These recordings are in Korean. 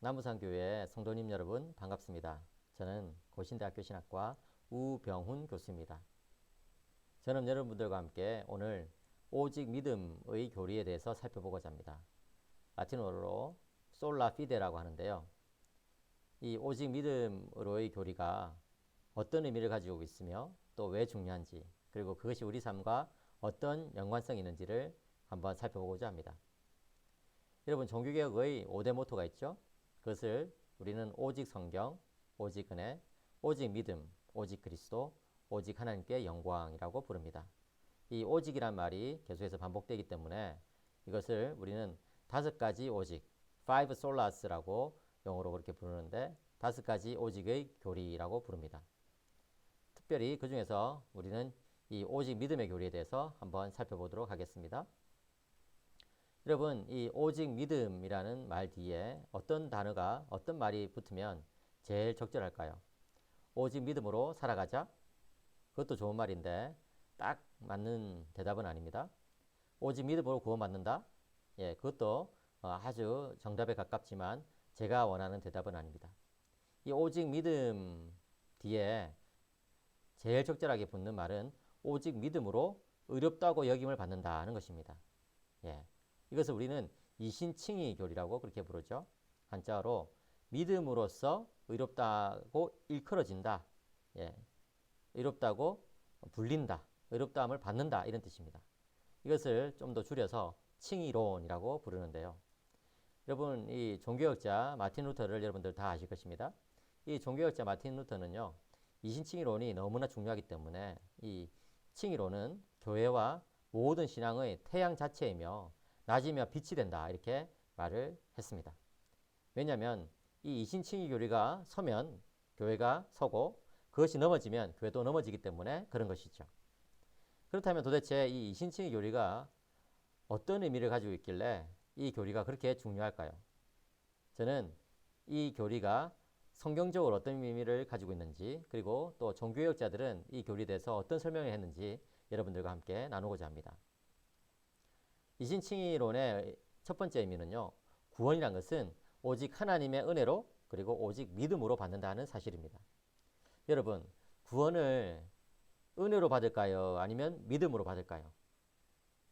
남부산교회 성도님 여러분 반갑습니다. 저는 고신대학교 신학과 우병훈 교수입니다. 저는 여러분들과 함께 오늘 오직 믿음의 교리에 대해서 살펴보고자 합니다. 라틴어로 솔라 피데라고 하는데요. 이 오직 믿음으로의 교리가 어떤 의미를 가지고 있으며 또 왜 중요한지, 그리고 그것이 우리 삶과 어떤 연관성이 있는지를 한번 살펴보고자 합니다. 여러분, 종교개혁의 5대 모토가 있죠. 그것을 우리는 오직 성경, 오직 은혜, 오직 믿음, 오직 그리스도, 오직 하나님께 영광이라고 부릅니다. 이 오직이란 말이 계속해서 반복되기 때문에 이것을 우리는 5가지 오직, five solas라고 영어로 그렇게 부르는데 5가지 오직의 교리라고 부릅니다. 특별히 그 중에서 우리는 이 오직 믿음의 교리에 대해서 한번 살펴보도록 하겠습니다. 여러분, 이 오직 믿음이라는 말 뒤에 어떤 단어가, 어떤 말이 붙으면 제일 적절할까요? 오직 믿음으로 살아가자? 그것도 좋은 말인데 딱 맞는 대답은 아닙니다. 오직 믿음으로 구원받는다? 예, 그것도 아주 정답에 가깝지만 제가 원하는 대답은 아닙니다. 이 오직 믿음 뒤에 제일 적절하게 붙는 말은 오직 믿음으로 의롭다고 여김을 받는다는 것입니다. 예. 이것을 우리는 이신칭의 교리라고 그렇게 부르죠. 한자어로 믿음으로써 의롭다고 일컬어진다. 예. 의롭다고 불린다. 의롭다함을 받는다. 이런 뜻입니다. 이것을 좀 더 줄여서 칭의론이라고 부르는데요. 여러분, 이 종교학자 마틴 루터를 여러분들 다 아실 것입니다. 이 종교학자 마틴 루터는요, 이신칭의론이 너무나 중요하기 때문에 이 칭의론은 교회와 모든 신앙의 태양 자체이며 낮이며 빛이 된다, 이렇게 말을 했습니다. 왜냐하면 이 이신칭의 교리가 서면 교회가 서고 그것이 넘어지면 교회도 넘어지기 때문에 그런 것이죠. 그렇다면 도대체 이 이신칭의 교리가 어떤 의미를 가지고 있길래 이 교리가 그렇게 중요할까요? 저는 이 교리가 성경적으로 어떤 의미를 가지고 있는지, 그리고 또 종교개혁자들은 이 교리에 대해서 어떤 설명을 했는지 여러분들과 함께 나누고자 합니다. 이신칭의론의 첫 번째 의미는요, 구원이란 것은 오직 하나님의 은혜로, 그리고 오직 믿음으로 받는다는 사실입니다. 여러분, 구원을 은혜로 받을까요? 아니면 믿음으로 받을까요?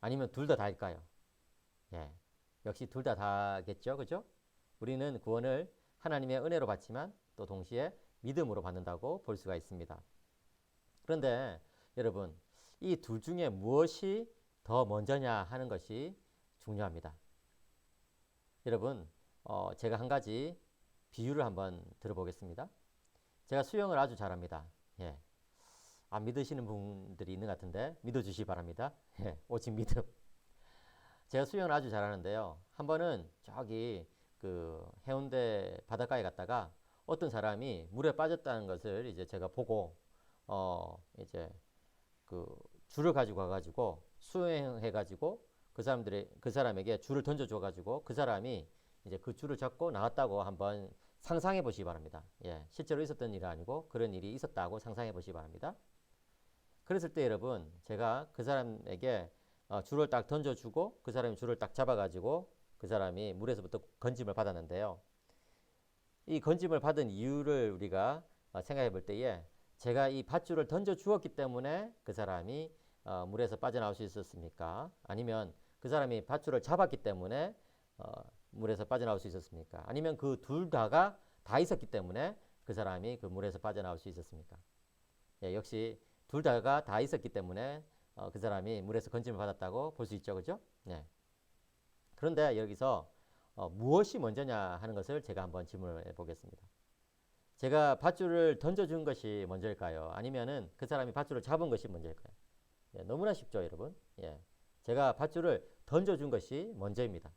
아니면 둘 다 다일까요? 예, 역시 둘 다 다겠죠, 그죠? 우리는 구원을 하나님의 은혜로 받지만 또 동시에 믿음으로 받는다고 볼 수가 있습니다. 그런데 여러분, 이 둘 중에 무엇이 더 먼저냐 하는 것이 중요합니다. 여러분, 제가 한 가지 비유를 한번 들어보겠습니다. 제가 수영을 아주 잘합니다. 예. 안 믿으시는 분들이 있는 것 같은데 믿어주시기 바랍니다. 예. 오직 믿음. 제가 수영을 아주 잘하는데요. 한 번은 저기 그 해운대 바닷가에 갔다가 어떤 사람이 물에 빠졌다는 것을 이제 제가 보고 이제 그 줄을 가지고 가가지고 수행해가지고 그 사람에게 줄을 던져줘가지고 그 사람이 이제 그 줄을 잡고 나왔다고 한번 상상해 보시기 바랍니다. 예, 실제로 있었던 일이 아니고 그런 일이 있었다고 상상해 보시기 바랍니다. 그랬을 때 여러분, 제가 그 사람에게 줄을 딱 던져주고 그 사람이 줄을 딱 잡아가지고 그 사람이 물에서부터 건짐을 받았는데요. 이 건짐을 받은 이유를 우리가 생각해 볼 때에 제가 이 밧줄을 던져 주었기 때문에 그 사람이 물에서 빠져나올 수 있었습니까? 아니면 그 사람이 밧줄을 잡았기 때문에 물에서 빠져나올 수 있었습니까? 아니면 그 둘 다가 다 있었기 때문에 그 사람이 그 물에서 빠져나올 수 있었습니까? 예, 역시 둘 다가 다 있었기 때문에 그 사람이 물에서 건짐을 받았다고 볼 수 있죠, 그죠? 네. 그런데 여기서 무엇이 먼저냐 하는 것을 제가 한번 질문을 해보겠습니다. 제가 밧줄을 던져준 것이 먼저일까요? 아니면은 그 사람이 밧줄을 잡은 것이 먼저일까요? 예, 너무나 쉽죠, 여러분. 예, 제가 밧줄을 던져준 것이 먼저입니다.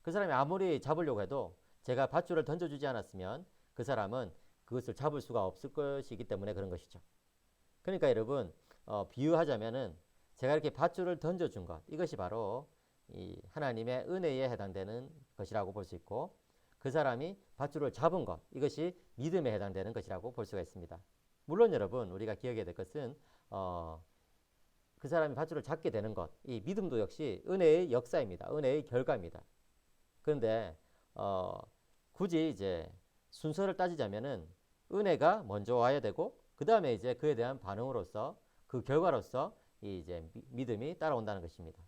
그 사람이 아무리 잡으려고 해도 제가 밧줄을 던져주지 않았으면 그 사람은 그것을 잡을 수가 없을 것이기 때문에 그런 것이죠. 그러니까 여러분, 비유하자면은 제가 이렇게 밧줄을 던져준 것, 이것이 바로 이 하나님의 은혜에 해당되는 것이라고 볼 수 있고, 그 사람이 밧줄을 잡은 것, 이것이 믿음에 해당되는 것이라고 볼 수가 있습니다. 물론 여러분, 우리가 기억해야 될 것은 그 사람이 밧줄을 잡게 되는 것, 이 믿음도 역시 은혜의 역사입니다. 은혜의 결과입니다. 그런데 굳이 이제 순서를 따지자면은 은혜가 먼저 와야 되고 그 다음에 이제 그에 대한 반응으로서 그 결과로서 이 이제 믿음이 따라온다는 것입니다.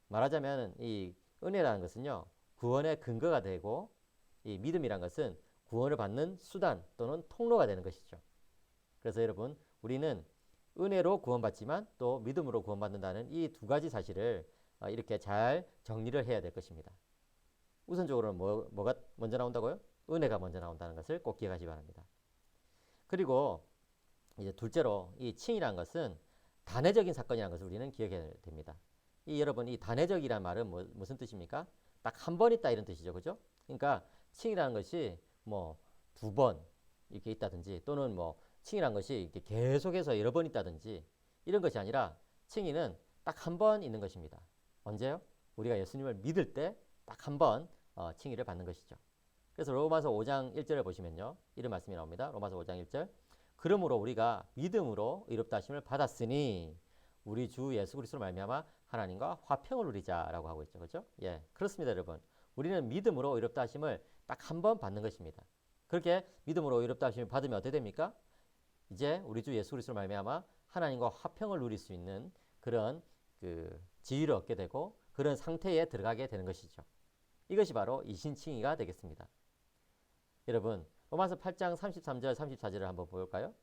말하자면 이 은혜라는 것은요 구원의 근거가 되고 이 믿음이란 것은 구원을 받는 수단 또는 통로가 되는 것이죠. 그래서 여러분 우리는 은혜로 구원받지만 또 믿음으로 구원받는다는 이 두 가지 사실을 이렇게 잘 정리를 해야 될 것입니다. 우선적으로는 뭐가 먼저 나온다고요? 은혜가 먼저 나온다는 것을 꼭 기억하시기 바랍니다. 그리고 이제 둘째로 이 칭이라는 것은 단회적인 사건이라는 것을 우리는 기억해야 됩니다. 이 여러분 이 단회적이라는 말은 무슨 뜻입니까? 딱 한 번 있다 이런 뜻이죠, 그죠? 그러니까 칭이라는 것이 뭐 두 번 이렇게 있다든지 또는 뭐 칭이라는 것이 이렇게 계속해서 여러 번 있다든지 이런 것이 아니라 칭이는 딱 한 번 있는 것입니다. 언제요? 우리가 예수님을 믿을 때 딱 한 번 칭의를 받는 것이죠. 그래서 로마서 5장 1절을 보시면요. 이런 말씀이 나옵니다. 로마서 5장 1절. 그러므로 우리가 믿음으로 의롭다 하심을 받았으니 우리 주 예수 그리스도로 말미암아 하나님과 화평을 누리자라고 하고 있죠. 그렇죠? 예. 그렇습니다, 여러분. 우리는 믿음으로 의롭다 하심을 딱 한 번 받는 것입니다. 그렇게 믿음으로 의롭다 하심을 받으면 어떻게 됩니까? 이제 우리 주 예수 그리스도로 말미암아 하나님과 화평을 누릴 수 있는 그런 그 지위를 얻게 되고 그런 상태에 들어가게 되는 것이죠. 이것이 바로 이신칭의가 되겠습니다. 여러분 로마서 8장 33절 34절을 한번 볼까요?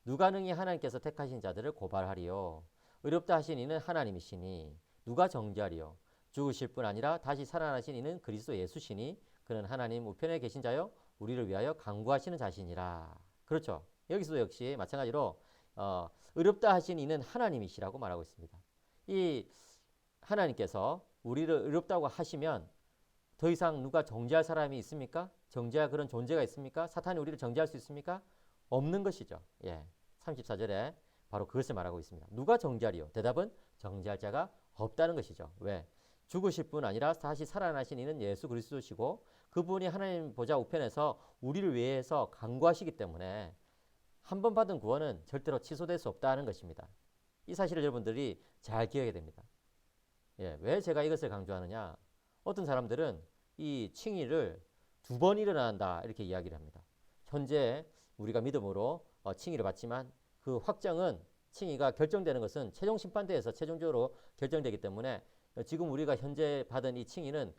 누가 능히 하나님께서 택하신 자들을 고발하리요 의롭다 하신 이는 하나님이시니 누가 정죄하리요 죽으실 뿐 아니라 다시 살아나신 이는 그리스도 예수시니 그는 하나님 우편에 계신 자요 우리를 위하여 간구하시는 자신이라. 그렇죠. 여기서도 역시 마찬가지로 의롭다 하신 이는 하나님이시라고 말하고 있습니다. 이 하나님께서 우리를 의롭다고 하시면 더 이상 누가 정죄할 사람이 있습니까? 정죄할 그런 존재가 있습니까? 사탄이 우리를 정죄할 수 있습니까? 없는 것이죠. 예, 34절에 바로 그것을 말하고 있습니다. 누가 정죄하리요? 대답은 정죄할 자가 없다는 것이죠. 왜? 죽으실 뿐 아니라 다시 살아나신 이는 예수 그리스도시고 그분이 하나님 보좌 우편에서 우리를 위해서 간구하시기 때문에 한 번 받은 구원은 절대로 취소될 수 없다는 것입니다. 이 사실을 여러분들이 잘 기억해야 됩니다. 예, 왜 제가 이것을 강조하느냐? 어떤 사람들은 이 칭의를 두 번 일어난다 이렇게 이야기를 합니다. 현재 우리가 믿음으로 칭의를 받지만 그 확정은 칭의가 결정되는 것은 최종 심판대에서 최종적으로 결정되기 때문에 지금 우리가 현재 받은 이 칭의는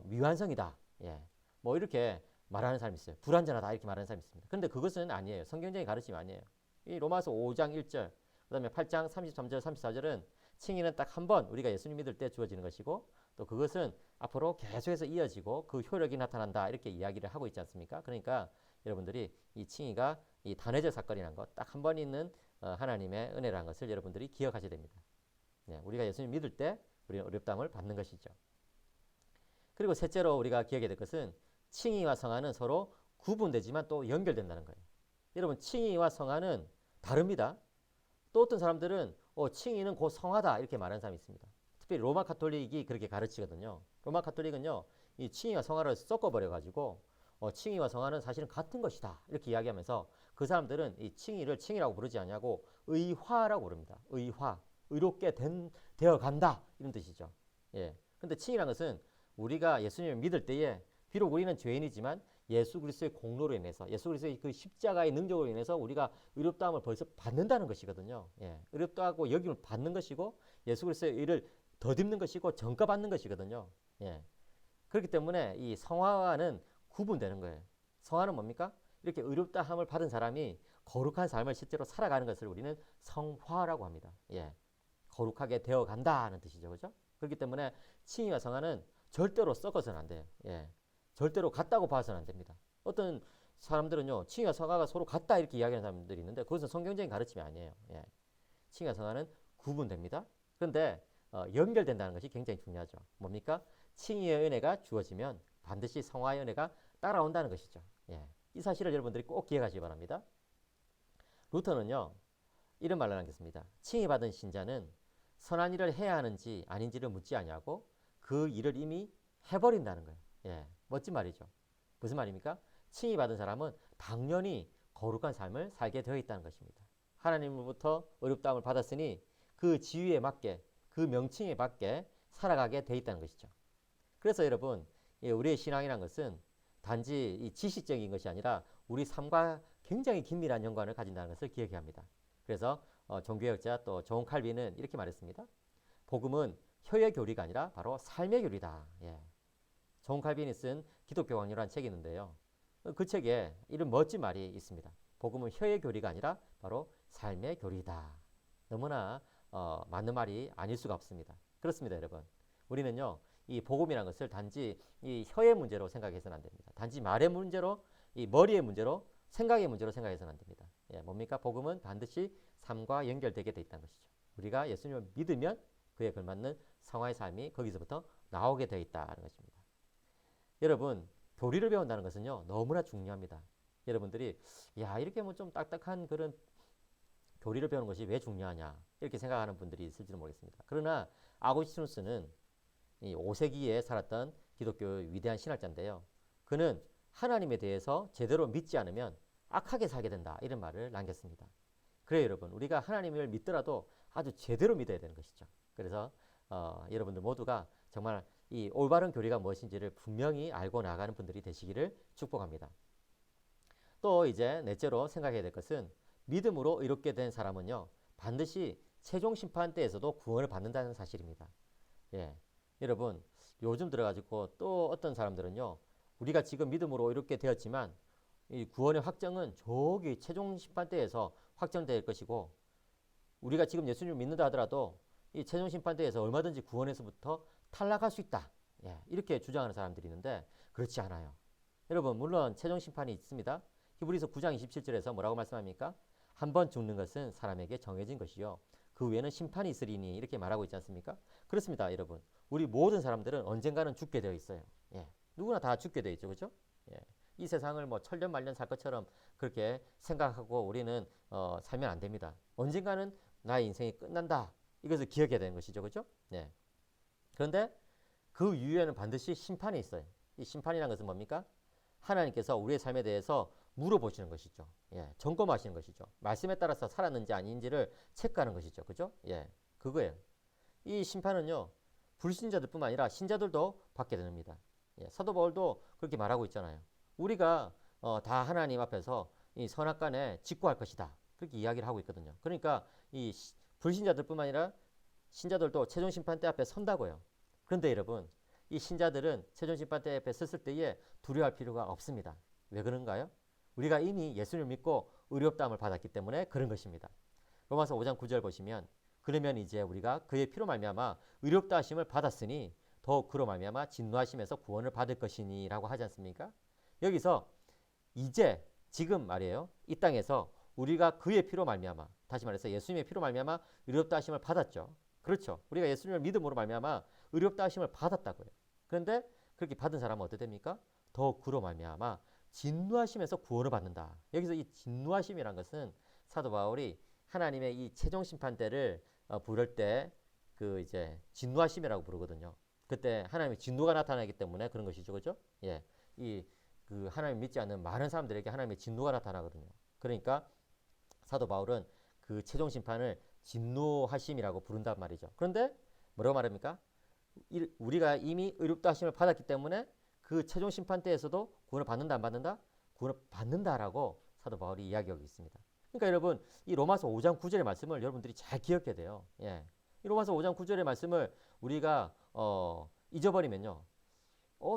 미완성이다. 예, 뭐 이렇게 말하는 사람이 있어요. 불완전하다 이렇게 말하는 사람이 있습니다. 그런데 그것은 아니에요. 성경적인 가르침이 아니에요. 이 로마서 5장 1절 그 다음에 8장 33절 34절은 칭의는 딱 한 번 우리가 예수님 믿을 때 주어지는 것이고 또 그것은 앞으로 계속해서 이어지고 그 효력이 나타난다 이렇게 이야기를 하고 있지 않습니까? 그러니까 여러분들이 이 칭의가 이 단회적 사건이라는 것 딱 한 번 있는 하나님의 은혜라는 것을 여러분들이 기억하셔야 됩니다. 네, 우리가 예수님 믿을 때 우리는 어렵다함을 받는 것이죠. 그리고 셋째로 우리가 기억해야 될 것은 칭의와 성화는 서로 구분되지만 또 연결된다는 거예요. 여러분 칭의와 성화는 다릅니다. 또 어떤 사람들은 칭의는 곧 성화다 이렇게 말하는 사람이 있습니다. 특별히 로마 가톨릭이 그렇게 가르치거든요. 로마 가톨릭은요 이 칭의와 성화를 섞어버려 가지고 칭의와 성화는 사실은 같은 것이다 이렇게 이야기하면서 그 사람들은 이 칭의를 칭의라고 부르지 않냐고 의화라고 부릅니다. 의화, 의롭게 되어 간다 이런 뜻이죠. 예. 근데 칭의라는 것은 우리가 예수님을 믿을 때에 비록 우리는 죄인이지만 예수 그리스도의 공로로 인해서 예수 그리스도의 그 십자가의 능력으로 인해서 우리가 의롭다함을 벌써 받는다는 것이거든요. 예. 의롭다고 여김을 받는 것이고 예수 그리스도의 의를 덧입는 것이고 전가받는 것이거든요. 예. 그렇기 때문에 이 성화와는 구분되는 거예요. 성화는 뭡니까? 이렇게 의롭다함을 받은 사람이 거룩한 삶을 실제로 살아가는 것을 우리는 성화라고 합니다. 예. 거룩하게 되어 간다는 뜻이죠. 그죠? 그렇기 때문에 칭의와 성화는 절대로 섞어서는 안 돼요. 예. 절대로 같다고 봐서는 안 됩니다. 어떤 사람들은요, 칭의와 성화가 서로 같다 이렇게 이야기하는 사람들이 있는데 그것은 성경적인 가르침이 아니에요. 예. 칭의와 성화는 구분됩니다. 그런데 연결된다는 것이 굉장히 중요하죠. 뭡니까? 칭의의 은혜가 주어지면 반드시 성화의 은혜가 따라온다는 것이죠. 예. 이 사실을 여러분들이 꼭 기억하시기 바랍니다. 루터는요, 이런 말을 남겼습니다. 칭의받은 신자는 선한 일을 해야 하는지 아닌지를 묻지 아니하고 그 일을 이미 해버린다는 거예요. 예, 멋진 말이죠. 무슨 말입니까? 칭의받은 사람은 당연히 거룩한 삶을 살게 되어 있다는 것입니다. 하나님으로부터 의롭다함을 받았으니 그 지위에 맞게 그 명칭에 맞게 살아가게 되어 있다는 것이죠. 그래서 여러분 우리의 신앙이란 것은 단지 이 지식적인 것이 아니라 우리 삶과 굉장히 긴밀한 연관을 가진다는 것을 기억해야 합니다. 그래서 종교개혁자 또 존 칼빈은 이렇게 말했습니다. 복음은 혀의 교리가 아니라 바로 삶의 교리다. 예. 존 칼빈이 쓴 기독교 강요라는 책이 있는데요. 그 책에 이런 멋진 말이 있습니다. 복음은 혀의 교리가 아니라 바로 삶의 교리다. 너무나 맞는 말이 아닐 수가 없습니다. 그렇습니다, 여러분. 우리는요, 이 복음이라는 것을 단지 이 혀의 문제로 생각해서는 안 됩니다. 단지 말의 문제로, 이 머리의 문제로, 생각의 문제로 생각해서는 안 됩니다. 예, 뭡니까? 복음은 반드시 삶과 연결되게 돼 있다는 것이죠. 우리가 예수님을 믿으면 그에 걸맞는 성화의 삶이 거기서부터 나오게 되어 있다는 것입니다. 여러분, 교리를 배운다는 것은요, 너무나 중요합니다. 여러분들이, 야, 이렇게 뭐 좀 딱딱한 그런 교리를 배우는 것이 왜 중요하냐, 이렇게 생각하는 분들이 있을지도 모르겠습니다. 그러나, 아구스티누스는 이 5세기에 살았던 기독교의 위대한 신학자인데요. 그는 하나님에 대해서 제대로 믿지 않으면 악하게 살게 된다, 이런 말을 남겼습니다. 그래요, 여러분. 우리가 하나님을 믿더라도 아주 제대로 믿어야 되는 것이죠. 그래서 여러분들 모두가 정말 이 올바른 교리가 무엇인지를 분명히 알고 나가는 분들이 되시기를 축복합니다. 또 이제 넷째로 생각해야 될 것은 믿음으로 의롭게 된 사람은요, 반드시 최종 심판 때에서도 구원을 받는다는 사실입니다. 예, 여러분, 요즘 들어가지고 또 어떤 사람들은요, 우리가 지금 믿음으로 의롭게 되었지만 이 구원의 확정은 저기 최종 심판 때에서 확정될 것이고, 우리가 지금 예수님을 믿는다 하더라도 이 최종 심판 때에서 얼마든지 구원에서부터 탈락할 수 있다. 예, 이렇게 주장하는 사람들이 있는데 그렇지 않아요. 여러분, 물론 최종 심판이 있습니다. 히브리서 9장 27절에서 뭐라고 말씀합니까? 한 번 죽는 것은 사람에게 정해진 것이요, 그 후에는 심판이 있으리니, 이렇게 말하고 있지 않습니까? 그렇습니다, 여러분. 우리 모든 사람들은 언젠가는 죽게 되어 있어요. 예, 누구나 다 죽게 되어 있죠, 그렇죠? 예, 이 세상을 뭐 천년 만년 살 것처럼 그렇게 생각하고 우리는 살면 안 됩니다. 언젠가는 나의 인생이 끝난다, 이것을 기억해야 되는 것이죠, 그렇죠? 예. 그런데 그 이후에는 반드시 심판이 있어요. 이 심판이라는 것은 뭡니까? 하나님께서 우리의 삶에 대해서 물어보시는 것이죠. 예, 점검하시는 것이죠. 말씀에 따라서 살았는지 아닌지를 체크하는 것이죠. 그죠? 예, 그거예요. 이 심판은요, 불신자들뿐만 아니라 신자들도 받게 됩니다. 예, 사도 바울도 그렇게 말하고 있잖아요. 우리가 다 하나님 앞에서 이 선악간에 직고할 것이다, 그렇게 이야기를 하고 있거든요. 그러니까 이 불신자들뿐만 아니라 신자들도 최종 심판대 앞에 선다고요. 그런데 여러분, 이 신자들은 최종 심판대 앞에 섰을 때에 두려워할 필요가 없습니다. 왜 그런가요? 우리가 이미 예수를 믿고 의롭다함을 받았기 때문에 그런 것입니다. 로마서 5장 9절 보시면, 그러면 이제 우리가 그의 피로 말미암아 의롭다 하심을 받았으니 더욱 그로 말미암아 진노하심에서 구원을 받을 것이니, 라고 하지 않습니까? 여기서 이제, 지금 말이에요, 이 땅에서 우리가 그의 피로 말미암아, 다시 말해서 예수님의 피로 말미암아 의롭다 하심을 받았죠. 그렇죠. 우리가 예수님을 믿음으로 말미암아 의롭다 하심을 받았다고요. 그런데 그렇게 받은 사람은 어떻게 됩니까? 더욱 그로 말미암아 진노하심에서 구원을 받는다. 여기서 이 진노하심이란 것은 사도 바울이 하나님의 이 최종 심판 때를 부를 때 그 이제 진노하심이라고 부르거든요. 그때 하나님의 진노가 나타나기 때문에 그런 것이죠, 그렇죠? 예, 이 그 하나님 믿지 않는 많은 사람들에게 하나님의 진노가 나타나거든요. 그러니까 사도 바울은 그 최종 심판을 진노하심이라고 부른단 말이죠. 그런데 뭐라고 말합니까? 우리가 이미 의롭다 하심을 받았기 때문에 그 최종 심판 때에서도 구원을 받는다, 안 받는다? 구원을 받는다라고 사도 바울이 이야기하고 있습니다. 그러니까 여러분, 이 로마서 5장 9절의 말씀을 여러분들이 잘 기억해야 돼요. 예. 이 로마서 5장 9절의 말씀을 우리가 잊어버리면요,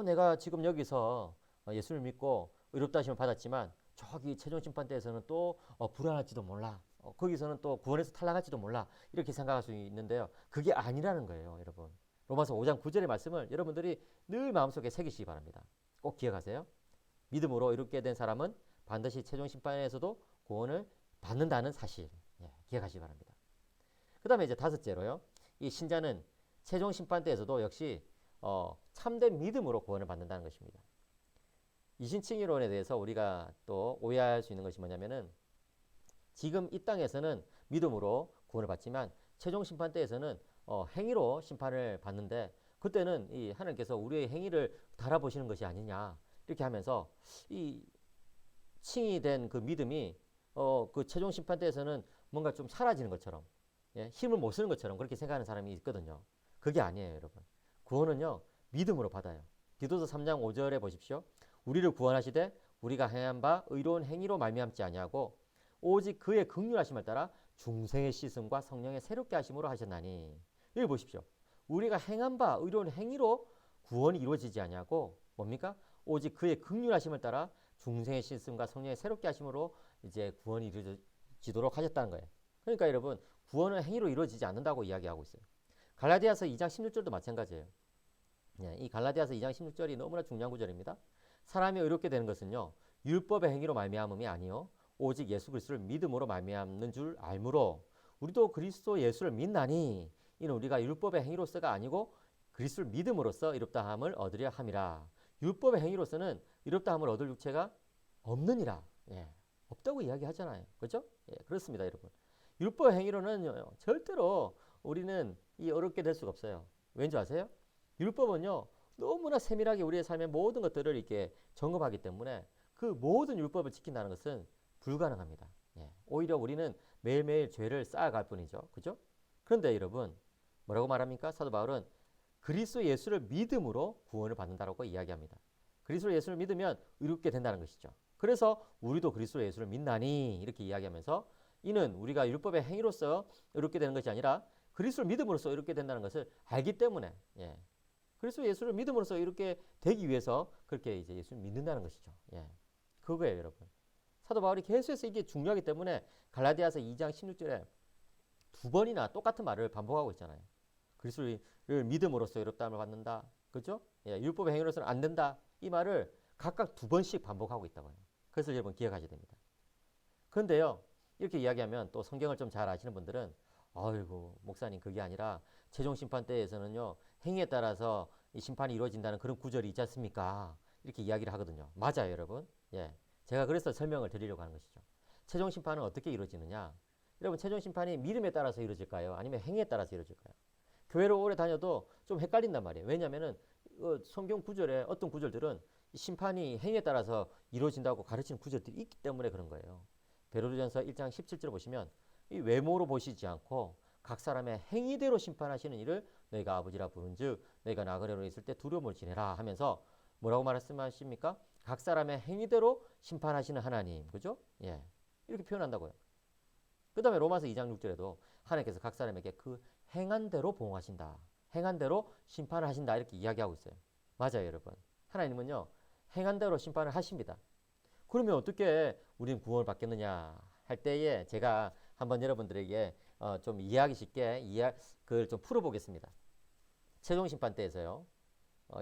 내가 지금 여기서 예수를 믿고 의롭다 하심을 받았지만 저기 최종 심판 때에서는 또 불안할지도 몰라, 거기서는 또 구원에서 탈락할지도 몰라, 이렇게 생각할 수 있는데요, 그게 아니라는 거예요, 여러분. 로마서 5장 9절의 말씀을 여러분들이 늘 마음속에 새기시기 바랍니다. 꼭 기억하세요. 믿음으로 이롭게 된 사람은 반드시 최종 심판에서도 구원을 받는다는 사실, 예, 기억하시기 바랍니다. 그 다음에 이제 다섯째로요, 이 신자는 최종 심판 때에서도 역시 참된 믿음으로 구원을 받는다는 것입니다. 이신칭의론에 대해서 우리가 또 오해할 수 있는 것이 뭐냐면은, 지금 이 땅에서는 믿음으로 구원을 받지만 최종 심판 때에서는 행위로 심판을 받는데, 그때는 이 하나님께서 우리의 행위를 달아보시는 것이 아니냐, 이렇게 하면서 이 칭의된 그 믿음이 그 최종 심판 때에서는 뭔가 좀 사라지는 것처럼, 예, 힘을 못 쓰는 것처럼 그렇게 생각하는 사람이 있거든요. 그게 아니에요, 여러분. 구원은요, 믿음으로 받아요. 디도서 3장 5절에 보십시오. 우리를 구원하시되 우리가 행한 바 의로운 행위로 말미암지 아니하고 오직 그의 긍휼하심을 따라 중생의 씻음과 성령의 새롭게 하심으로 하셨나니. 여기 보십시오. 우리가 행한 바 의로운 행위로 구원이 이루어지지 아니하고 뭡니까? 오직 그의 긍휼하심을 따라 중생의 씻음과 성령의 새롭게 하심으로 이제 구원이 이루어지도록 하셨다는 거예요. 그러니까 여러분, 구원은 행위로 이루어지지 않는다고 이야기하고 있어요. 갈라디아서 2장 16절도 마찬가지예요. 이 갈라디아서 2장 16절이 너무나 중요한 구절입니다. 사람이 의롭게 되는 것은요, 율법의 행위로 말미암음이 아니요 오직 예수 그리스도를 믿음으로 말미암는 줄 알므로 우리도 그리스도 예수를 믿나니 이는 우리가 율법의 행위로서가 아니고 그리스도를 믿음으로써 이롭다함을 얻으려 함이라. 율법의 행위로서는 이롭다함을 얻을 육체가 없느니라. 없다고 이야기하잖아요. 그렇죠? 그렇습니다, 여러분. 율법 행위로는 절대로 우리는 이 어렵게 될 수가 없어요. 왠지 아세요? 율법은요, 너무나 세밀하게 우리의 삶의 모든 것들을 이렇게 점검하기 때문에 그 모든 율법을 지킨다는 것은 불가능합니다. 오히려 우리는 매일매일 죄를 쌓아갈 뿐이죠. 그죠? 그런데 여러분, 뭐라고 말합니까? 사도 바울은 그리스도 예수를 믿음으로 구원을 받는다라고 이야기합니다. 그리스도 예수를 믿으면 의롭게 된다는 것이죠. 그래서 우리도 그리스도 예수를 믿나니 이렇게 이야기하면서 이는 우리가 율법의 행위로서 의롭게 되는 것이 아니라 그리스도를 믿음으로써 의롭게 된다는 것을 알기 때문에 그리스도 예수를 믿음으로써 이렇게 되기 위해서 그렇게 이제 예수를 믿는다는 것이죠. 그거예요, 여러분. 사도 바울이 계속해서 이게 중요하기 때문에 갈라디아서 2장 16절에 두 번이나 똑같은 말을 반복하고 있잖아요. 그리스도를 믿음으로써 의롭다함을 받는다. 그렇죠? 율법의 행위로서는 안 된다. 이 말을 각각 두 번씩 반복하고 있다고 해요. 그것을 여러분 기억하셔야 됩니다. 그런데요, 이렇게 이야기하면 또 성경을 좀 잘 아시는 분들은 아이고 목사님 그게 아니라 최종 심판 때에서는요 행위에 따라서 이 심판이 이루어진다는 그런 구절이 있지 않습니까? 이렇게 이야기를 하거든요. 맞아요, 여러분. 제가 그래서 설명을 드리려고 하는 것이죠. 최종 심판은 어떻게 이루어지느냐? 여러분, 최종 심판이 믿음에 따라서 이루어질까요? 아니면 행위에 따라서 이루어질까요? 교회를 오래 다녀도 좀 헷갈린단 말이에요. 왜냐하면은 성경 구절에 어떤 구절들은 심판이 행위에 따라서 이루어진다고 가르치는 구절들이 있기 때문에 그런 거예요. 베드로전서 1장 17절 보시면 이 외모로 보시지 않고 각 사람의 행위대로 심판하시는 이를 너희가 아버지라 부른즉 너희가 나그네로 있을 때 두려움을 지내라 하면서 뭐라고 말씀하십니까? 각 사람의 행위대로 심판하시는 하나님, 그죠? 이렇게 표현한다고요. 그 다음에 로마서 2장 6절에도 하나님께서 각 사람에게 그 행한 대로 보응하신다, 행한 대로 심판을 하신다 이렇게 이야기하고 있어요. 맞아요, 여러분. 하나님은요 행한 대로 심판을 하십니다. 그러면 어떻게 우리는 구원을 받겠느냐 할 때에 제가 한번 여러분들에게 좀 이해하기 쉽게 그걸 좀 풀어보겠습니다. 최종 심판 때에서요,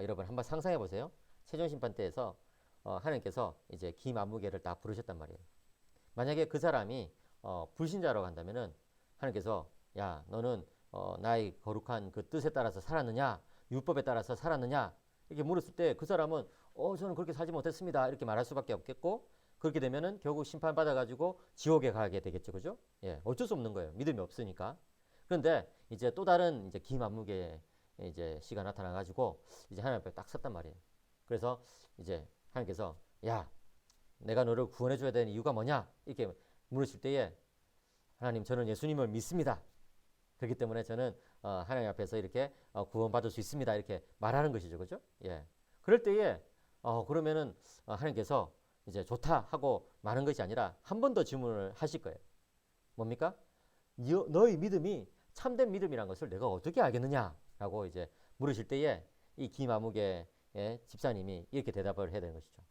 여러분 한번 상상해 보세요. 최종 심판 때에서 하나님께서 이제 기만무게를 다 부르셨단 말이에요. 만약에 그 사람이 불신자로 간다면은 하나님께서 야 너는 나의 거룩한 그 뜻에 따라서 살았느냐 율법에 따라서 살았느냐 이렇게 물었을 때 그 사람은 저는 그렇게 살지 못했습니다 이렇게 말할 수밖에 없겠고, 그렇게 되면은 결국 심판받아 가지고 지옥에 가게 되겠죠. 그죠? 어쩔 수 없는 거예요. 믿음이 없으니까. 그런데 이제 또 다른 이제 기만무게 이제 시가 나타나 가지고 이제 하나님 앞에 딱 섰단 말이에요. 그래서 이제 하나님께서 야 내가 너를 구원해 줘야 되는 이유가 뭐냐 이렇게 물으실 때에 하나님 저는 예수님을 믿습니다. 그렇기 때문에 저는 하나님 앞에서 이렇게 구원받을 수 있습니다. 이렇게 말하는 것이죠. 그죠? 그럴 때에 그러면은 하나님께서 이제 좋다 하고 마는 것이 아니라 한 번 더 질문을 하실 거예요. 뭡니까? 너의 믿음이 참된 믿음이란 것을 내가 어떻게 알겠느냐라고 이제 물으실 때에 이 기마무게의 집사님이 이렇게 대답을 해야 되는 것이죠.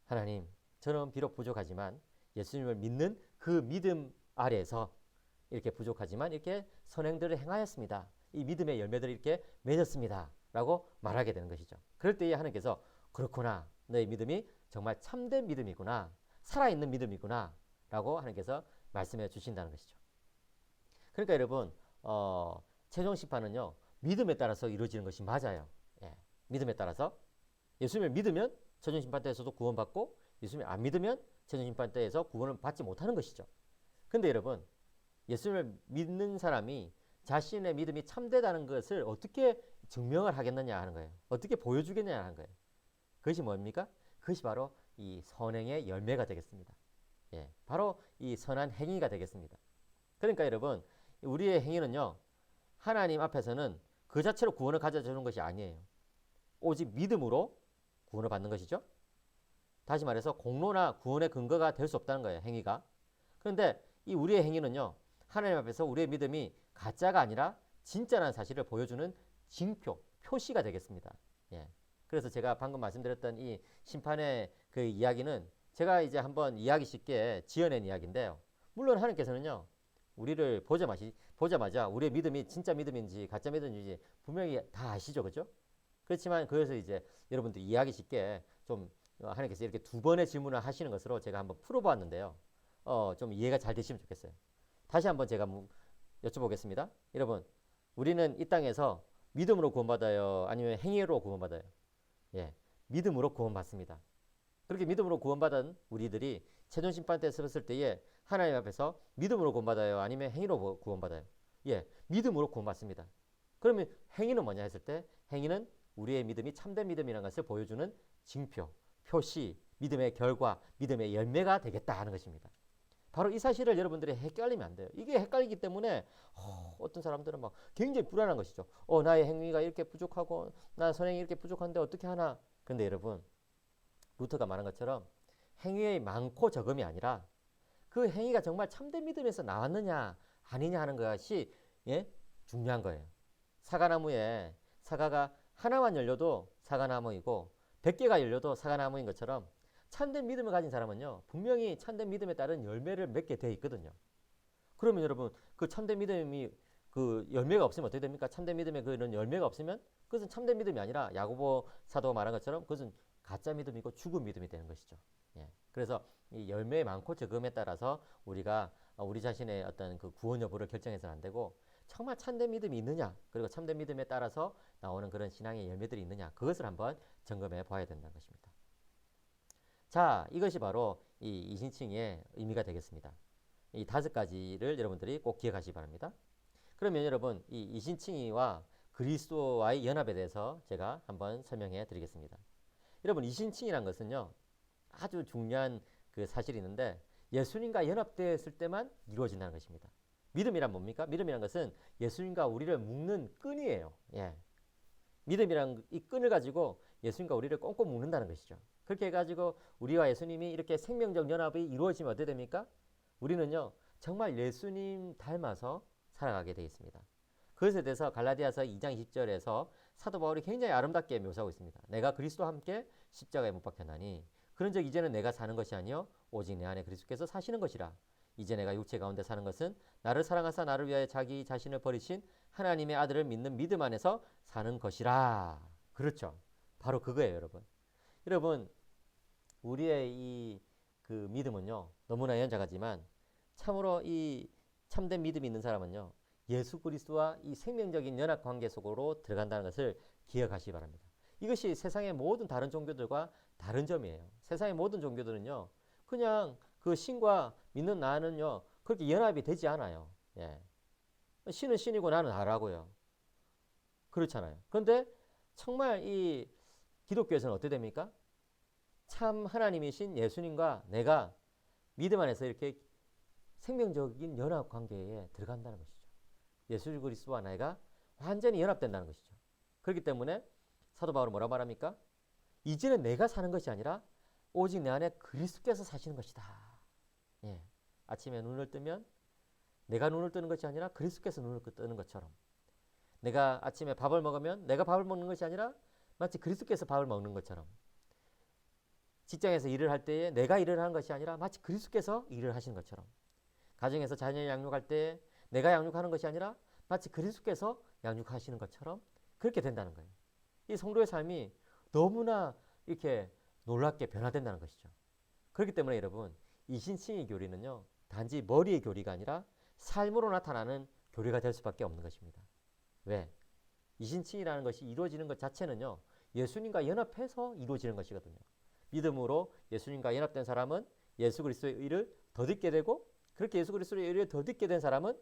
하나님, 저는 비록 부족하지만 예수님을 믿는 그 믿음 아래에서 이렇게 부족하지만 이렇게 선행들을 행하였습니다. 이 믿음의 열매들을 이렇게 맺었습니다. 라고 말하게 되는 것이죠. 그럴 때에 하나님께서 그렇구나. 너의 믿음이 정말 참된 믿음이구나. 살아있는 믿음이구나. 라고 하나님께서 말씀해 주신다는 것이죠. 그러니까 여러분 최종 심판은요. 믿음에 따라서 이루어지는 것이 맞아요. 믿음에 따라서 예수님을 믿으면 최종 심판 때에서도 구원받고 예수님을 안 믿으면 최종 심판 때에서 구원을 받지 못하는 것이죠. 근데 여러분 예수님을 믿는 사람이 자신의 믿음이 참되다는 것을 어떻게 증명을 하겠느냐 하는 거예요. 어떻게 보여주겠느냐 하는 거예요. 그것이 뭡니까? 그것이 바로 이 선행의 열매가 되겠습니다. 바로 이 선한 행위가 되겠습니다. 그러니까 여러분 우리의 행위는요 하나님 앞에서는 그 자체로 구원을 가져주는 것이 아니에요. 오직 믿음으로 구원을 받는 것이죠. 다시 말해서 공로나 구원의 근거가 될 수 없다는 거예요. 행위가. 그런데 이 우리의 행위는요. 하나님 앞에서 우리의 믿음이 가짜가 아니라 진짜라는 사실을 보여주는 징표, 표시가 되겠습니다. 예. 그래서 제가 방금 말씀드렸던 이 심판의 그 이야기는 제가 이제 한번 이야기 쉽게 지어낸 이야기인데요. 물론 하나님께서는요. 우리를 보자마자 우리의 믿음이 진짜 믿음인지 가짜 믿음인지 분명히 다 아시죠. 그죠? 그렇지만 그것을 이제 여러분들 이해하기 쉽게 좀 하나님께서 이렇게 두 번의 질문을 하시는 것으로 제가 한번 풀어보았는데요. 좀 이해가 잘 되시면 좋겠어요. 다시 한번 제가 여쭤보겠습니다. 여러분, 우리는 이 땅에서 믿음으로 구원받아요? 아니면 행위로 구원받아요? 예, 믿음으로 구원받습니다. 그렇게 믿음으로 구원받은 우리들이 최종 심판 때 섰을 때에 하나님 앞에서 믿음으로 구원받아요? 아니면 행위로 구원받아요? 예, 믿음으로 구원받습니다. 그러면 행위는 뭐냐 했을 때 행위는 우리의 믿음이 참된 믿음이라는 것을 보여주는 징표, 표시, 믿음의 결과, 믿음의 열매가 되겠다 하는 것입니다. 바로 이 사실을 여러분들이 헷갈리면 안 돼요. 이게 헷갈리기 때문에 어떤 사람들은 막 굉장히 불안한 것이죠. 나의 행위가 이렇게 부족하고 나 선행이 이렇게 부족한데 어떻게 하나. 근데 여러분 루터가 말한 것처럼 행위의 많고 적음이 아니라 그 행위가 정말 참된 믿음에서 나왔느냐 아니냐 하는 것이 중요한 거예요. 사과나무에 사과가 하나만 열려도 사과나무이고 100개가 열려도 사과나무인 것처럼 참된 믿음을 가진 사람은요 분명히 참된 믿음에 따른 열매를 맺게 돼 있거든요. 그러면 여러분 그 참된 믿음이 그 열매가 없으면 어떻게 됩니까? 참된 믿음에 그런 열매가 없으면 그것은 참된 믿음이 아니라 야고보 사도가 말한 것처럼 그것은 가짜 믿음이고 죽은 믿음이 되는 것이죠. 예. 그래서 이 열매의 많고 적음에 따라서 우리가 우리 자신의 어떤 그 구원 여부를 결정해서는 안 되고 정말 참된 믿음이 있느냐 그리고 참된 믿음에 따라서 나오는 그런 신앙의 열매들이 있느냐 그것을 한번 점검해 봐야 된다는 것입니다. 자, 이것이 바로 이 이신칭의 의미가 되겠습니다. 이 5가지를 여러분들이 꼭 기억하시기 바랍니다. 그러면 여러분 이 이신칭이와 그리스도와의 연합에 대해서 제가 한번 설명해 드리겠습니다. 여러분 이신칭이란 것은요 아주 중요한 그 사실이 있는데 예수님과 연합되었을 때만 이루어진다는 것입니다. 믿음이란 뭡니까? 믿음이란 것은 예수님과 우리를 묶는 끈이에요. 예. 믿음이란 이 끈을 가지고 예수님과 우리를 꽁꽁 묶는다는 것이죠. 그렇게 해가지고 우리와 예수님이 이렇게 생명적 연합이 이루어지면 어떻게 됩니까? 우리는요 정말 예수님 닮아서 살아가게 되어 있습니다. 그것에 대해서 갈라디아서 2장 20절에서 사도 바울이 굉장히 아름답게 묘사하고 있습니다. 내가 그리스도와 함께 십자가에 못 박혔나니 그런즉 이제는 내가 사는 것이 아니요 오직 내 안에 그리스도께서 사시는 것이라. 이제 내가 육체 가운데 사는 것은 나를 사랑하사 나를 위하여 자기 자신을 버리신 하나님의 아들을 믿는 믿음 안에서 사는 것이라. 그렇죠. 바로 그거예요, 여러분. 여러분, 우리의 이 그 믿음은요 너무나 연약하지만 참으로 이 참된 믿음이 있는 사람은요 예수 그리스도와 이 생명적인 연합 관계 속으로 들어간다는 것을 기억하시기 바랍니다. 이것이 세상의 모든 다른 종교들과 다른 점이에요. 세상의 모든 종교들은요 그냥 그 신과 믿는 나는요 그렇게 연합이 되지 않아요. 예. 신은 신이고 나는 나라고요. 그렇잖아요. 그런데 정말 이 기독교에서는 어떻게 됩니까? 참 하나님이신 예수님과 내가 믿음 안에서 이렇게 생명적인 연합 관계에 들어간다는 것이죠. 예수 그리스도와 내가 완전히 연합된다는 것이죠. 그렇기 때문에 사도 바울은 뭐라고 말합니까? 이제는 내가 사는 것이 아니라 오직 내 안에 그리스도께서 사시는 것이다. 예. 아침에 눈을 뜨면 내가 눈을 뜨는 것이 아니라 그리스도께서 눈을 뜨는 것처럼 내가 아침에 밥을 먹으면 내가 밥을 먹는 것이 아니라 마치 그리스도께서 밥을 먹는 것처럼 직장에서 일을 할 때에 내가 일을 하는 것이 아니라 마치 그리스도께서 일을 하시는 것처럼 가정에서 자녀를 양육할 때 내가 양육하는 것이 아니라 마치 그리스도께서 양육하시는 것처럼 그렇게 된다는 거예요. 이 성도의 삶이 너무나 이렇게 놀랍게 변화된다는 것이죠. 그렇기 때문에 여러분 이신칭의 교리는요 단지 머리의 교리가 아니라 삶으로 나타나는 교리가 될 수밖에 없는 것입니다. 왜? 이신칭이라는 것이 이루어지는 것 자체는요 예수님과 연합해서 이루어지는 것이거든요. 믿음으로 예수님과 연합된 사람은 예수 그리스도의 의를 덧입게 되고 그렇게 예수 그리스도의 의를 덧입게 된 사람은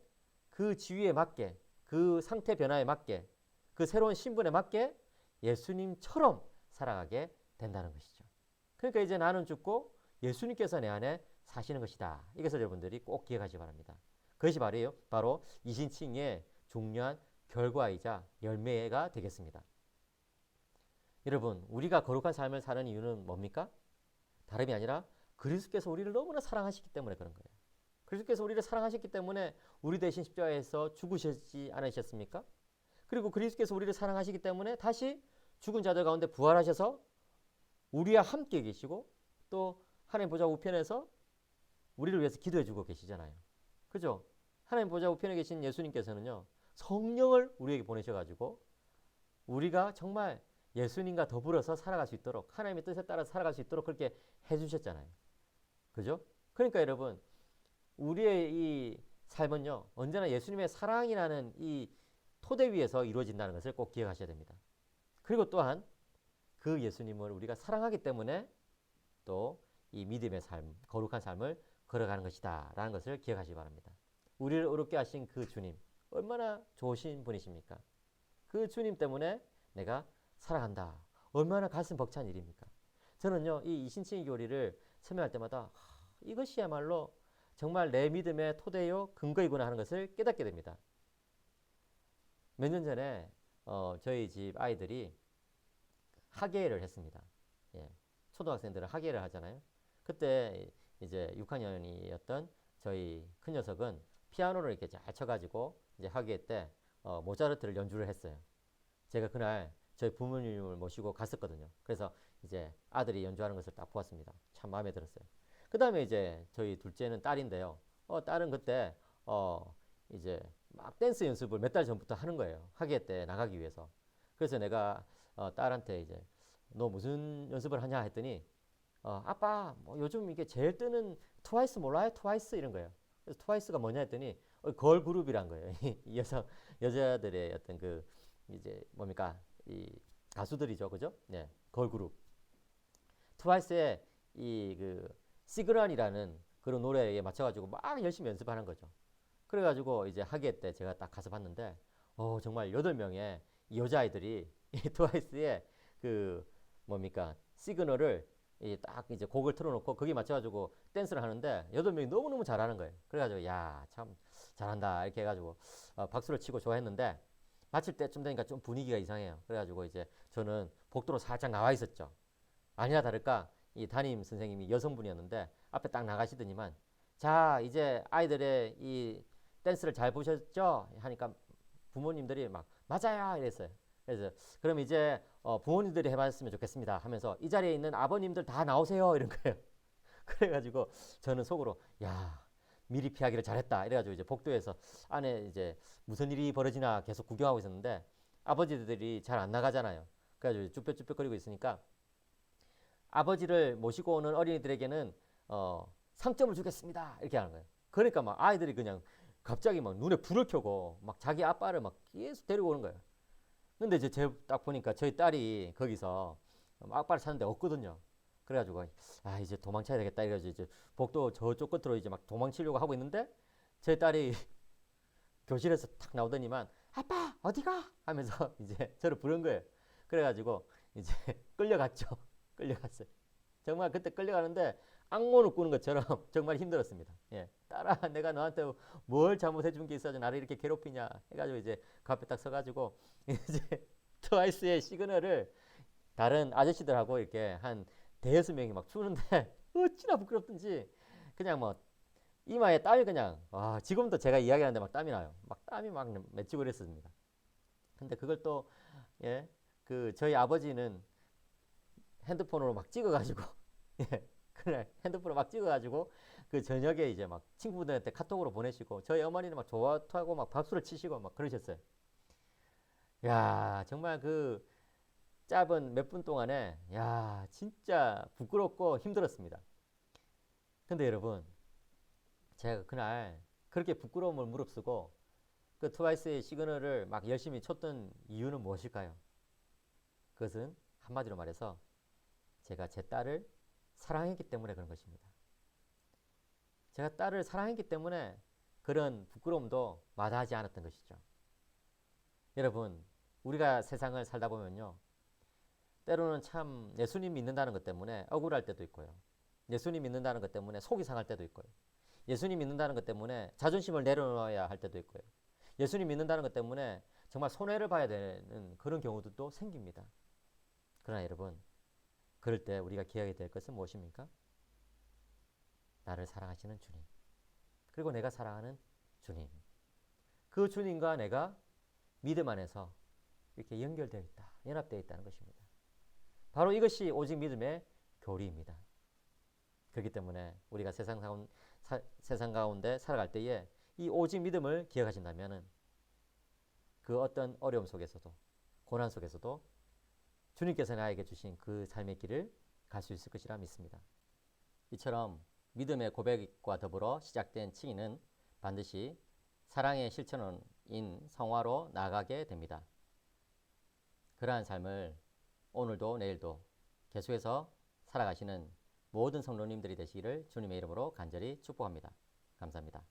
그 지위에 맞게 그 상태 변화에 맞게 그 새로운 신분에 맞게 예수님처럼 살아가게 된다는 것이죠. 그러니까 이제 나는 죽고 예수님께서 내 안에 사시는 것이다. 이것을 여러분들이 꼭 기억하시기 바랍니다. 그것이 바로 이신칭의 중요한 결과이자 열매가 되겠습니다. 여러분, 우리가 거룩한 삶을 사는 이유는 뭡니까? 다름이 아니라 그리스도께서 우리를 너무나 사랑하시기 때문에 그런 거예요. 그리스도께서 우리를 사랑하셨기 때문에 우리 대신 십자가에서 죽으셨지 않으셨습니까? 그리고 그리스도께서 우리를 사랑하시기 때문에 다시 죽은 자들 가운데 부활하셔서 우리와 함께 계시고 또 하나님 보좌 우편에서 우리를 위해서 기도해 주고 계시잖아요. 그죠? 하나님 보좌 우편에 계신 예수님께서는요, 성령을 우리에게 보내셔가지고 우리가 정말 예수님과 더불어서 살아갈 수 있도록, 하나님의 뜻에 따라 살아갈 수 있도록 그렇게 해주셨잖아요. 그죠? 그러니까 여러분, 우리의 이 삶은요, 언제나 예수님의 사랑이라는 이 토대 위에서 이루어진다는 것을 꼭 기억하셔야 됩니다. 그리고 또한 그 예수님을 우리가 사랑하기 때문에 또 이 믿음의 삶, 거룩한 삶을 걸어가는 것이다 라는 것을 기억하시기 바랍니다. 우리를 의롭게 하신 그 주님, 얼마나 좋으신 분이십니까? 그 주님 때문에 내가 살아간다. 얼마나 가슴 벅찬 일입니까? 저는요, 이 이신칭의 교리를 설명할 때마다 이것이야말로 정말 내 믿음의 토대요 근거이구나 하는 것을 깨닫게 됩니다. 몇 년 전에 저희 집 아이들이 학예를 했습니다. 예, 초등학생들은 학예를 하잖아요. 그때 이제 6학년이었던 저희 큰 녀석은 피아노를 이렇게 잘 쳐가지고 이제 학예 때 모차르트를 연주를 했어요. 제가 그날 저희 부모님을 모시고 갔었거든요. 그래서 이제 아들이 연주하는 것을 딱 보았습니다. 참 마음에 들었어요. 그 다음에 이제 저희 둘째는 딸인데요. 딸은 그때 이제 막 댄스 연습을 몇 달 전부터 하는 거예요. 학예 때 나가기 위해서. 그래서 내가 딸한테 이제 너 무슨 연습을 하냐 했더니 아빠 뭐 요즘 이게 제일 뜨는 트와이스 몰라요? 트와이스 이런 거예요. 그래서 트와이스가 뭐냐 했더니 걸 그룹이란 거예요. 이 여자들의 어떤 그 이제 뭡니까 이 가수들이죠, 그죠? 네, 걸 그룹. 트와이스의 이 그 시그널이라는 그런 노래에 맞춰가지고 막 열심히 연습하는 거죠. 그래가지고 이제 학예 때 제가 딱 가서 봤는데 정말 8명의 여자아이들이 이 트와이스의 그 뭡니까 시그널을 딱 이제 곡을 틀어놓고 거기에 맞춰가지고 댄스를 하는데 8명이 너무너무 잘하는 거예요. 그래가지고 야 참 잘한다 이렇게 해가지고 박수를 치고 좋아했는데 마칠 때쯤 되니까 좀 분위기가 이상해요. 그래가지고 이제 저는 복도로 살짝 나와 있었죠. 아니나 다를까 이 담임 선생님이 여성분이었는데 앞에 딱 나가시더니만 자 이제 아이들의 이 댄스를 잘 보셨죠? 하니까 부모님들이 막 맞아요 이랬어요. 그래서 그럼 이제 부모님들이 해봤으면 좋겠습니다 하면서 이 자리에 있는 아버님들 다 나오세요 이런 거예요. 그래가지고 저는 속으로 야 미리 피하기를 잘했다 이래가지고 이제 복도에서 안에 이제 무슨 일이 벌어지나 계속 구경하고 있었는데 아버지들이 잘 안 나가잖아요. 그래가지고 쭈뼛쭈뼛거리고 있으니까 아버지를 모시고 오는 어린이들에게는 상점을 주겠습니다 이렇게 하는 거예요. 그러니까 막 아이들이 그냥 갑자기 막 눈에 불을 켜고 막 자기 아빠를 막 계속 데리고 오는 거예요. 근데 이제 제 딱 보니까 저희 딸이 거기서 아빠를 찾는데 없거든요. 그래가지고 이제 도망쳐야 되겠다 이래가지고 이제 복도 저쪽 끝으로 이제 막 도망치려고 하고 있는데 제 딸이 교실에서 탁 나오더니만 아빠 어디가 하면서 이제 저를 부른 거예요. 그래가지고 이제 끌려갔죠. 끌려갔어요. 정말 그때 끌려가는데 악몽을 꾸는 것처럼 정말 힘들었습니다. 예. 딸아 내가 너한테 뭘 잘못해 준 게 있어서 나를 이렇게 괴롭히냐 해가지고 이제 그 앞에 딱 서가지고 이제 트와이스의 시그널을 다른 아저씨들하고 이렇게 한 대여섯 명이 막 추는데 어찌나 부끄럽든지 그냥 뭐 이마에 땀이 그냥 지금도 제가 이야기하는데 막 땀이 나요. 막 땀이 막 맺히고 그랬습니다. 근데 그걸 또 예, 그 저희 아버지는 핸드폰으로 막 찍어가지고 예, 그래 핸드폰으로 막 찍어가지고 그 저녁에 이제 막 친구들한테 카톡으로 보내시고 저희 어머니는 막 좋아하고 막 박수를 치시고 막 그러셨어요. 야 정말 그 짧은 몇 분 동안에 야 진짜 부끄럽고 힘들었습니다. 근데 여러분 제가 그날 그렇게 부끄러움을 무릅쓰고 그 트와이스의 시그널을 막 열심히 쳤던 이유는 무엇일까요? 그것은 한마디로 말해서 제가 제 딸을 사랑했기 때문에 그런 것입니다. 제가 딸을 사랑했기 때문에 그런 부끄러움도 마다하지 않았던 것이죠. 여러분 우리가 세상을 살다 보면요 때로는 참 예수님 믿는다는 것 때문에 억울할 때도 있고요. 예수님 믿는다는 것 때문에 속이 상할 때도 있고요. 예수님 믿는다는 것 때문에 자존심을 내려놓아야 할 때도 있고요. 예수님 믿는다는 것 때문에 정말 손해를 봐야 되는 그런 경우도 생깁니다. 그러나 여러분, 그럴 때 우리가 기억해야 될 것은 무엇입니까? 나를 사랑하시는 주님, 그리고 내가 사랑하는 주님, 그 주님과 내가 믿음 안에서 이렇게 연결되어 있다, 연합되어 있다는 것입니다. 바로 이것이 오직 믿음의 교리입니다. 그렇기 때문에 우리가 세상 가운데 살아갈 때에 이 오직 믿음을 기억하신다면 그 어떤 어려움 속에서도, 고난 속에서도 주님께서 나에게 주신 그 삶의 길을 갈 수 있을 것이라 믿습니다. 이처럼 믿음의 고백과 더불어 시작된 칭의는 반드시 사랑의 실천인 성화로 나아가게 됩니다. 그러한 삶을 오늘도 내일도 계속해서 살아가시는 모든 성도님들이 되시기를 주님의 이름으로 간절히 축복합니다. 감사합니다.